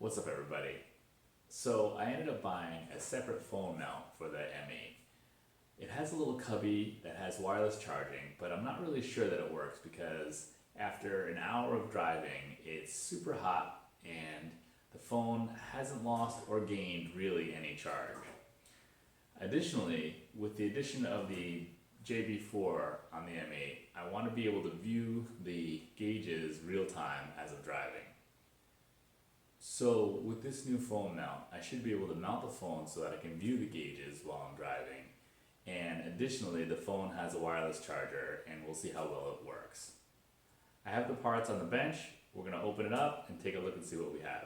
What's up, everybody? So I ended up buying a separate phone mount for the M8. It has a little cubby that has wireless charging, but I'm not really sure that it works because after an hour of driving, it's super hot and the phone hasn't lost or gained really any charge. Additionally, with the addition of the JB4 on the M8, I want to be able to view the gauges real time as I'm driving. So with this new phone mount, I should be able to mount the phone so that I can view the gauges while I'm driving. And additionally, the phone has a wireless charger and we'll see how well it works. I have the parts on the bench. We're going to open it up and take a look and see what we have.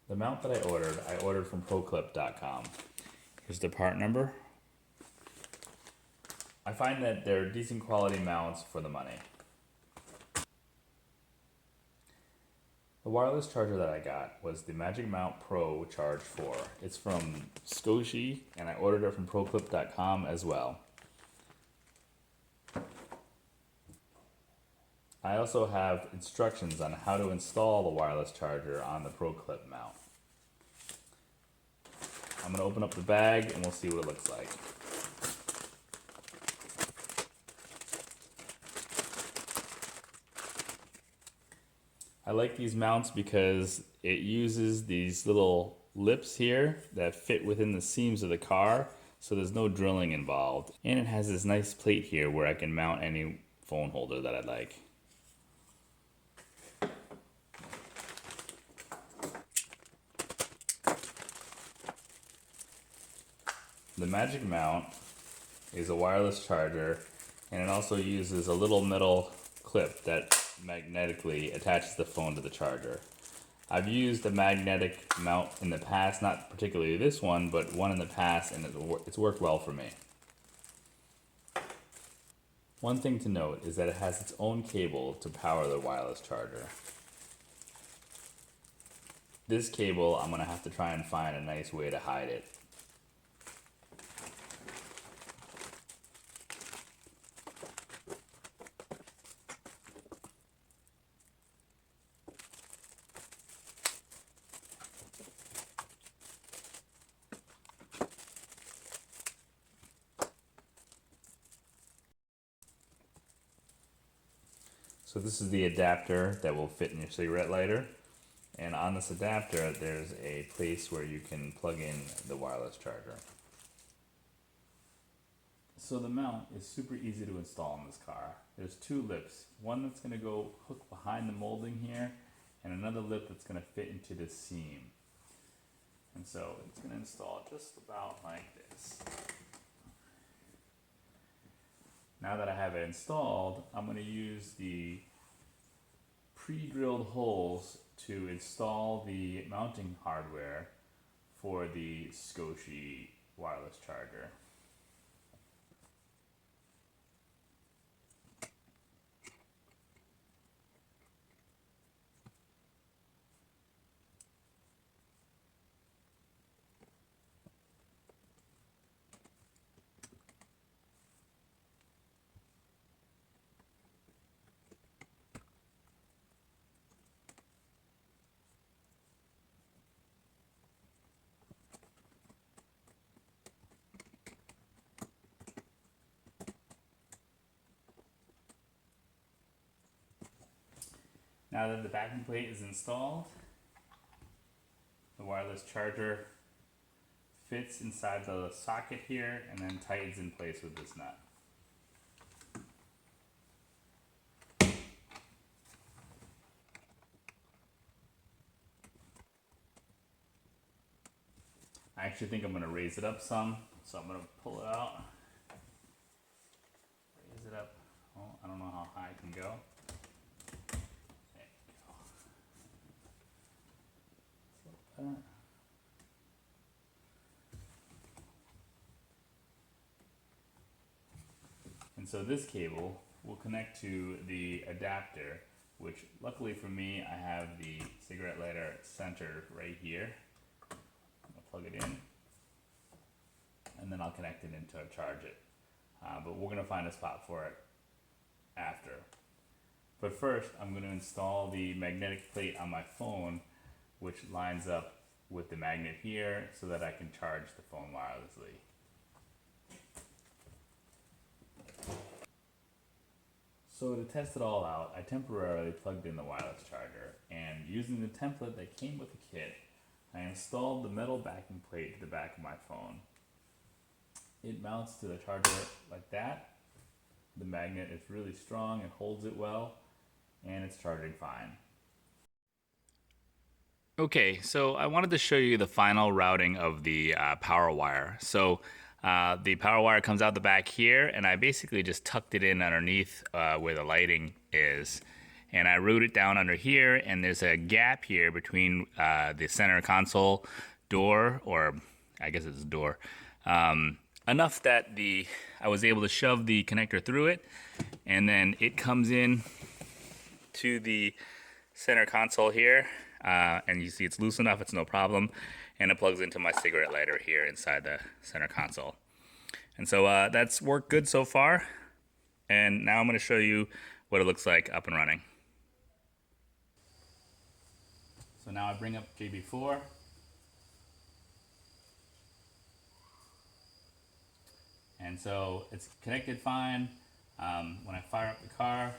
The mount that I ordered from ProClip.com. Here's the part number. I find that they're decent quality mounts for the money. The wireless charger that I got was the Magic Mount Pro Charge 4. It's from Scosche and I ordered it from ProClip.com as well. I also have instructions on how to install the wireless charger on the ProClip mount. I'm going to open up the bag and we'll see what it looks like. I like these mounts because it uses these little lips here that fit within the seams of the car, so there's no drilling involved. And it has this nice plate here where I can mount any phone holder that I like. The Magic Mount is a wireless charger, and it also uses a little metal clip that magnetically attaches the phone to the charger. I've used a magnetic mount in the past, not particularly this one, but one in the past, and it's worked well for me. One thing to note is that it has its own cable to power the wireless charger. This cable, I'm going to have to try and find a nice way to hide it. So this is the adapter that will fit in your cigarette lighter. And on this adapter, there's a place where you can plug in the wireless charger. So the mount is super easy to install in this car. There's two lips. One that's going to go hook behind the molding here, and another lip that's going to fit into this seam. And so it's going to install just about like this. Now that I have it installed, I'm going to use the pre-drilled holes to install the mounting hardware for the Scosche wireless charger. Now that the backing plate is installed, the wireless charger fits inside the socket here and then tightens in place with this nut. I actually think I'm going to raise it up some, so I'm going to pull it out. Raise it up. Oh, I don't know how high I can go. There you go. And so this cable will connect to the adapter, which luckily for me, I have the cigarette lighter centered right here. Plug it in, and then I'll connect it in to charge it. But we're going to find a spot for it after. But first, I'm going to install the magnetic plate on my phone, which lines up with the magnet here so that I can charge the phone wirelessly. So to test it all out, I temporarily plugged in the wireless charger, and using the template that came with the kit, I installed the metal backing plate to the back of my phone. It mounts to the charger like that. The magnet is really strong and holds it well, and it's charging fine. Okay, so I wanted to show you the final routing of the power wire. So the power wire comes out the back here, and I basically just tucked it in underneath where the lighting is. And I route it down under here, and there's a gap here between the center console door, or I guess it's a door, enough that I was able to shove the connector through it, and then it comes in to the center console here, and you see it's loose enough, it's no problem, and it plugs into my cigarette lighter here inside the center console. And so that's worked good so far, and now I'm going to show you what it looks like up and running. So now I bring up JB4, and so it's connected fine. When I fire up the car,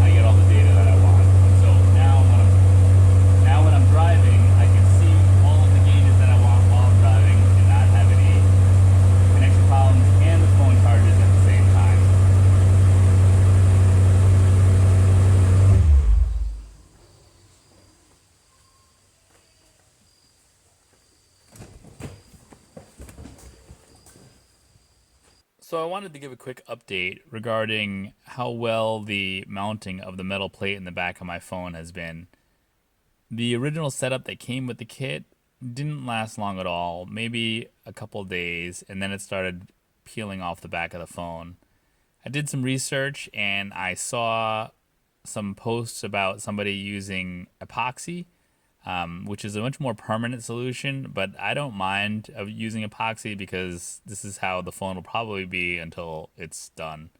I get all the data that I want. And so now when I'm driving, I can see all of the gauges that I want while I'm driving and not have any connection problems, and the phone charges at the same time. So I wanted to give a quick update regarding how well the mounting of the metal plate in the back of my phone has been. The original setup that came with the kit didn't last long at all, maybe a couple days, and then it started peeling off the back of the phone. I did some research and I saw some posts about somebody using epoxy, which is a much more permanent solution, but I don't mind using epoxy because this is how the phone will probably be until it's done.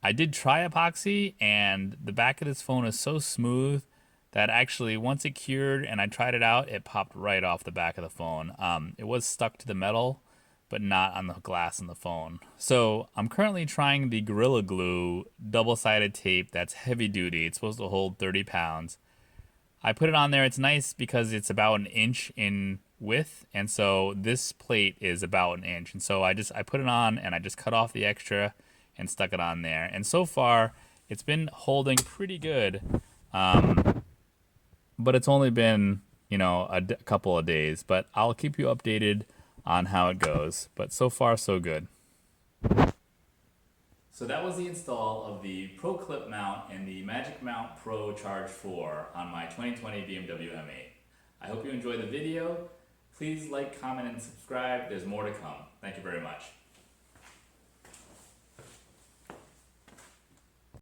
I did try epoxy, and the back of this phone is so smooth that actually once it cured and I tried it out, it popped right off the back of the phone. It was stuck to the metal, but not on the glass in the phone. So I'm currently trying the Gorilla Glue double-sided tape that's heavy duty. It's supposed to hold 30 pounds. I put it on there. It's nice because it's about an inch in width, and so this plate is about an inch. And so I put it on and I just cut off the extra and stuck it on there. And so far, it's been holding pretty good, but it's only been, a couple of days. But I'll keep you updated on how it goes. But so far, so good. So that was the install of the Pro Clip mount and the Magic Mount Pro Charge 4 on my 2020 BMW M8. I hope you enjoyed the video. Please like, comment, and subscribe. There's more to come. Thank you very much.